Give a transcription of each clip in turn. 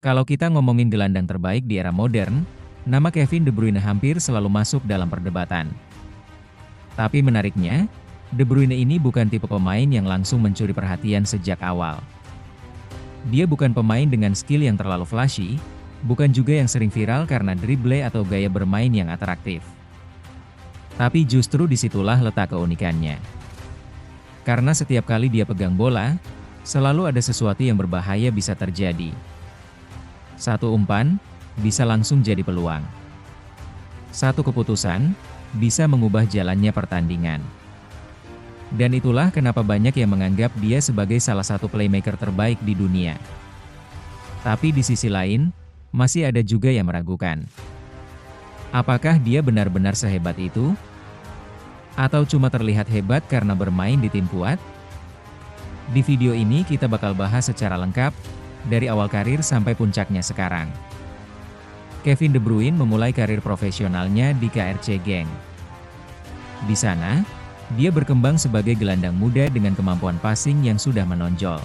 Kalau kita ngomongin gelandang terbaik di era modern, nama Kevin De Bruyne hampir selalu masuk dalam perdebatan. Tapi menariknya, De Bruyne ini bukan tipe pemain yang langsung mencuri perhatian sejak awal. Dia bukan pemain dengan skill yang terlalu flashy, bukan juga yang sering viral karena dribble atau gaya bermain yang atraktif. Tapi justru disitulah letak keunikannya. Karena setiap kali dia pegang bola, selalu ada sesuatu yang berbahaya bisa terjadi. Satu umpan, bisa langsung jadi peluang. Satu keputusan, bisa mengubah jalannya pertandingan. Dan itulah kenapa banyak yang menganggap dia sebagai salah satu playmaker terbaik di dunia. Tapi di sisi lain, masih ada juga yang meragukan. Apakah dia benar-benar sehebat itu? Atau cuma terlihat hebat karena bermain di tim kuat? Di video ini kita bakal bahas secara lengkap, dari awal karir sampai puncaknya sekarang. Kevin De Bruyne memulai karir profesionalnya di KRC Genk. Di sana, dia berkembang sebagai gelandang muda dengan kemampuan passing yang sudah menonjol.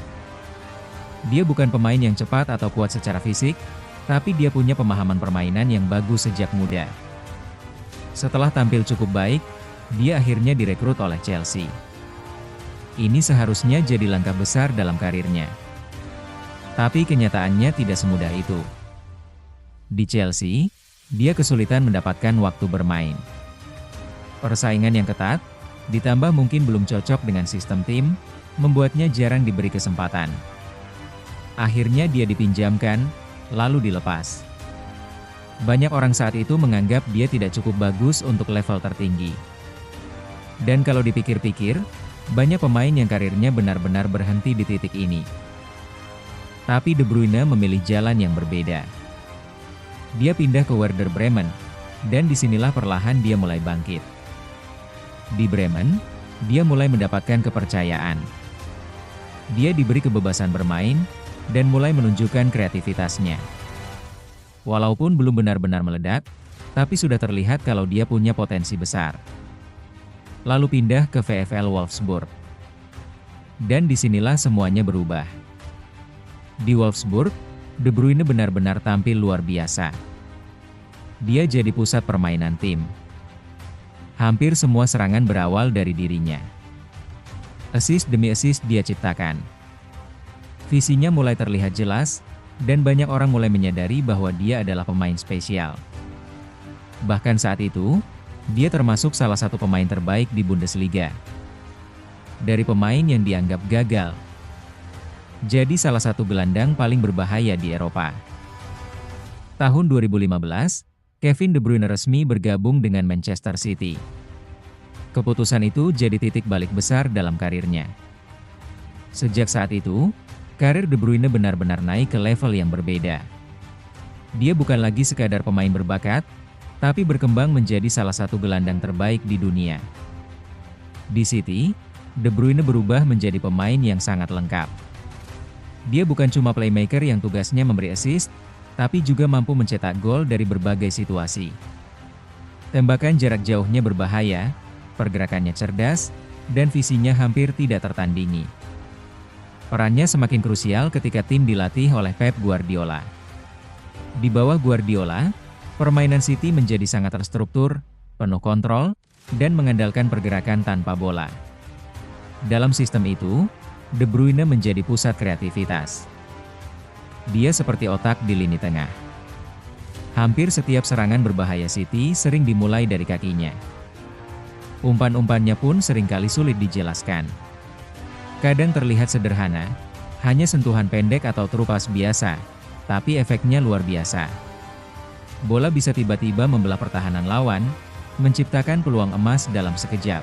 Dia bukan pemain yang cepat atau kuat secara fisik, tapi dia punya pemahaman permainan yang bagus sejak muda. Setelah tampil cukup baik, dia akhirnya direkrut oleh Chelsea. Ini seharusnya jadi langkah besar dalam karirnya. Tapi kenyataannya tidak semudah itu. Di Chelsea, dia kesulitan mendapatkan waktu bermain. Persaingan yang ketat, ditambah mungkin belum cocok dengan sistem tim, membuatnya jarang diberi kesempatan. Akhirnya dia dipinjamkan, lalu dilepas. Banyak orang saat itu menganggap dia tidak cukup bagus untuk level tertinggi. Dan kalau dipikir-pikir, banyak pemain yang karirnya benar-benar berhenti di titik ini. Tapi De Bruyne memilih jalan yang berbeda. Dia pindah ke Werder Bremen, dan disinilah perlahan dia mulai bangkit. Di Bremen, dia mulai mendapatkan kepercayaan. Dia diberi kebebasan bermain, dan mulai menunjukkan kreativitasnya. Walaupun belum benar-benar meledak, tapi sudah terlihat kalau dia punya potensi besar. Lalu pindah ke VfL Wolfsburg. Dan disinilah semuanya berubah. Di Wolfsburg, De Bruyne benar-benar tampil luar biasa. Dia jadi pusat permainan tim. Hampir semua serangan berawal dari dirinya. Assist demi assist dia ciptakan. Visinya mulai terlihat jelas, dan banyak orang mulai menyadari bahwa dia adalah pemain spesial. Bahkan saat itu, dia termasuk salah satu pemain terbaik di Bundesliga. Dari pemain yang dianggap gagal, jadi salah satu gelandang paling berbahaya di Eropa. Tahun 2015, Kevin De Bruyne resmi bergabung dengan Manchester City. Keputusan itu jadi titik balik besar dalam karirnya. Sejak saat itu, karir De Bruyne benar-benar naik ke level yang berbeda. Dia bukan lagi sekadar pemain berbakat, tapi berkembang menjadi salah satu gelandang terbaik di dunia. Di City, De Bruyne berubah menjadi pemain yang sangat lengkap. Dia bukan cuma playmaker yang tugasnya memberi assist, tapi juga mampu mencetak gol dari berbagai situasi. Tembakan jarak jauhnya berbahaya, pergerakannya cerdas, dan visinya hampir tidak tertandingi. Perannya semakin krusial ketika tim dilatih oleh Pep Guardiola. Di bawah Guardiola, permainan City menjadi sangat terstruktur, penuh kontrol, dan mengandalkan pergerakan tanpa bola. Dalam sistem itu, De Bruyne menjadi pusat kreativitas. Dia seperti otak di lini tengah. Hampir setiap serangan berbahaya City sering dimulai dari kakinya. Umpan-umpannya pun seringkali sulit dijelaskan. Kadang terlihat sederhana, hanya sentuhan pendek atau terupas biasa, tapi efeknya luar biasa. Bola bisa tiba-tiba membelah pertahanan lawan, menciptakan peluang emas dalam sekejap.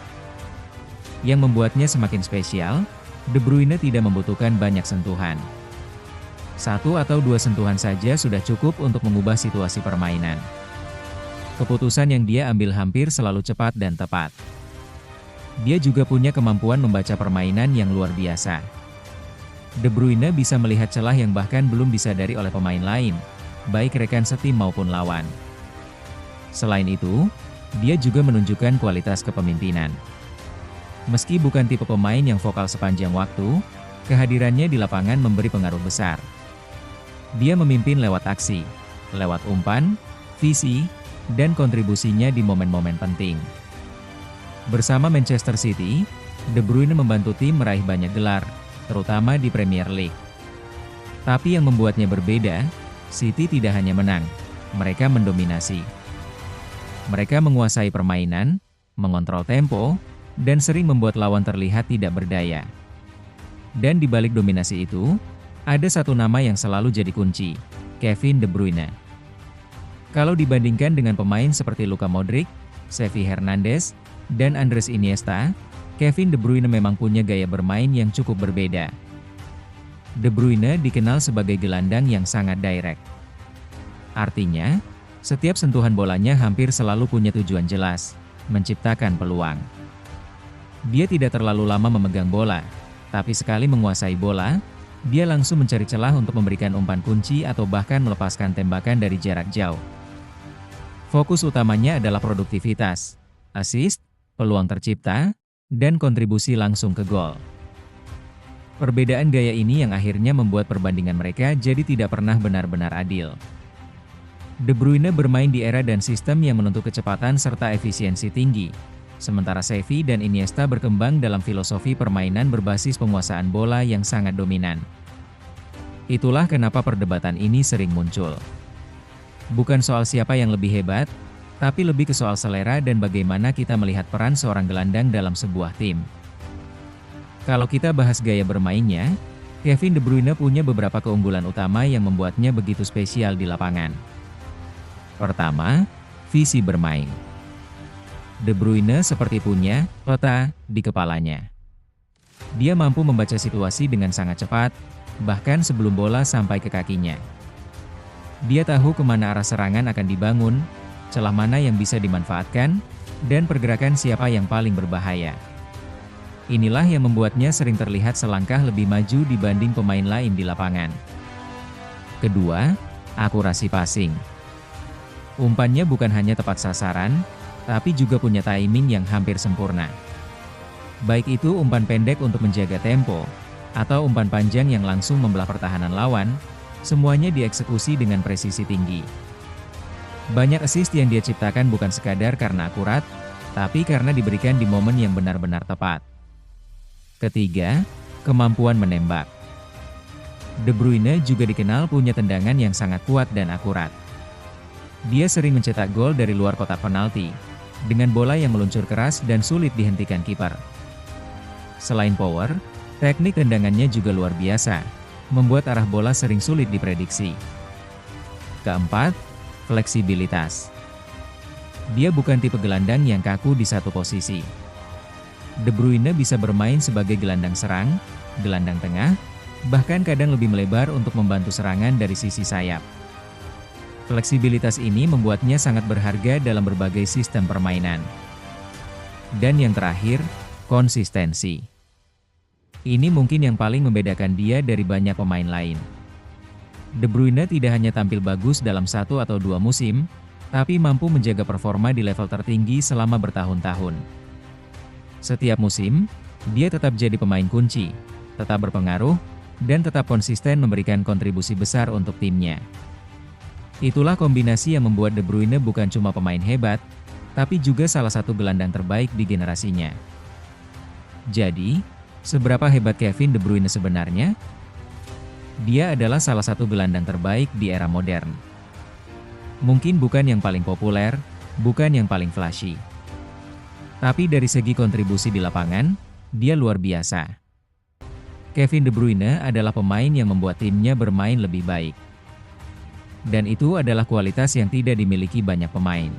Yang membuatnya semakin spesial, De Bruyne tidak membutuhkan banyak sentuhan. Satu atau dua sentuhan saja sudah cukup untuk mengubah situasi permainan. Keputusan yang dia ambil hampir selalu cepat dan tepat. Dia juga punya kemampuan membaca permainan yang luar biasa. De Bruyne bisa melihat celah yang bahkan belum disadari oleh pemain lain, baik rekan setim maupun lawan. Selain itu, dia juga menunjukkan kualitas kepemimpinan. Meski bukan tipe pemain yang vokal sepanjang waktu, kehadirannya di lapangan memberi pengaruh besar. Dia memimpin lewat aksi, lewat umpan, visi, dan kontribusinya di momen-momen penting. Bersama Manchester City, De Bruyne membantu tim meraih banyak gelar, terutama di Premier League. Tapi yang membuatnya berbeda, City tidak hanya menang, mereka mendominasi. Mereka menguasai permainan, mengontrol tempo, dan sering membuat lawan terlihat tidak berdaya. Dan di balik dominasi itu, ada satu nama yang selalu jadi kunci, Kevin De Bruyne. Kalau dibandingkan dengan pemain seperti Luka Modric, Xavi Hernandez, dan Andres Iniesta, Kevin De Bruyne memang punya gaya bermain yang cukup berbeda. De Bruyne dikenal sebagai gelandang yang sangat direct. Artinya, setiap sentuhan bolanya hampir selalu punya tujuan jelas, menciptakan peluang. Dia tidak terlalu lama memegang bola, tapi sekali menguasai bola, dia langsung mencari celah untuk memberikan umpan kunci atau bahkan melepaskan tembakan dari jarak jauh. Fokus utamanya adalah produktivitas, assist, peluang tercipta, dan kontribusi langsung ke gol. Perbedaan gaya ini yang akhirnya membuat perbandingan mereka jadi tidak pernah benar-benar adil. De Bruyne bermain di era dan sistem yang menuntut kecepatan serta efisiensi tinggi, sementara Xavi dan Iniesta berkembang dalam filosofi permainan berbasis penguasaan bola yang sangat dominan. Itulah kenapa perdebatan ini sering muncul. Bukan soal siapa yang lebih hebat, tapi lebih ke soal selera dan bagaimana kita melihat peran seorang gelandang dalam sebuah tim. Kalau kita bahas gaya bermainnya, Kevin De Bruyne punya beberapa keunggulan utama yang membuatnya begitu spesial di lapangan. Pertama, visi bermain. De Bruyne seperti punya peta di kepalanya. Dia mampu membaca situasi dengan sangat cepat, bahkan sebelum bola sampai ke kakinya. Dia tahu kemana arah serangan akan dibangun, celah mana yang bisa dimanfaatkan, dan pergerakan siapa yang paling berbahaya. Inilah yang membuatnya sering terlihat selangkah lebih maju dibanding pemain lain di lapangan. Kedua, akurasi passing. Umpannya bukan hanya tepat sasaran, tapi juga punya timing yang hampir sempurna. Baik itu umpan pendek untuk menjaga tempo, atau umpan panjang yang langsung membelah pertahanan lawan, semuanya dieksekusi dengan presisi tinggi. Banyak assist yang dia ciptakan bukan sekadar karena akurat, tapi karena diberikan di momen yang benar-benar tepat. Ketiga, kemampuan menembak. De Bruyne juga dikenal punya tendangan yang sangat kuat dan akurat. Dia sering mencetak gol dari luar kotak penalti, dengan bola yang meluncur keras dan sulit dihentikan kiper. Selain power, teknik tendangannya juga luar biasa, membuat arah bola sering sulit diprediksi. Keempat, fleksibilitas. Dia bukan tipe gelandang yang kaku di satu posisi. De Bruyne bisa bermain sebagai gelandang serang, gelandang tengah, bahkan kadang lebih melebar untuk membantu serangan dari sisi sayap. Fleksibilitas ini membuatnya sangat berharga dalam berbagai sistem permainan. Dan yang terakhir, konsistensi. Ini mungkin yang paling membedakan dia dari banyak pemain lain. De Bruyne tidak hanya tampil bagus dalam 1 atau 2 musim, tapi mampu menjaga performa di level tertinggi selama bertahun-tahun. Setiap musim, dia tetap jadi pemain kunci, tetap berpengaruh, dan tetap konsisten memberikan kontribusi besar untuk timnya. Itulah kombinasi yang membuat De Bruyne bukan cuma pemain hebat, tapi juga salah satu gelandang terbaik di generasinya. Jadi, seberapa hebat Kevin De Bruyne sebenarnya? Dia adalah salah satu gelandang terbaik di era modern. Mungkin bukan yang paling populer, bukan yang paling flashy. Tapi dari segi kontribusi di lapangan, dia luar biasa. Kevin De Bruyne adalah pemain yang membuat timnya bermain lebih baik. Dan itu adalah kualitas yang tidak dimiliki banyak pemain.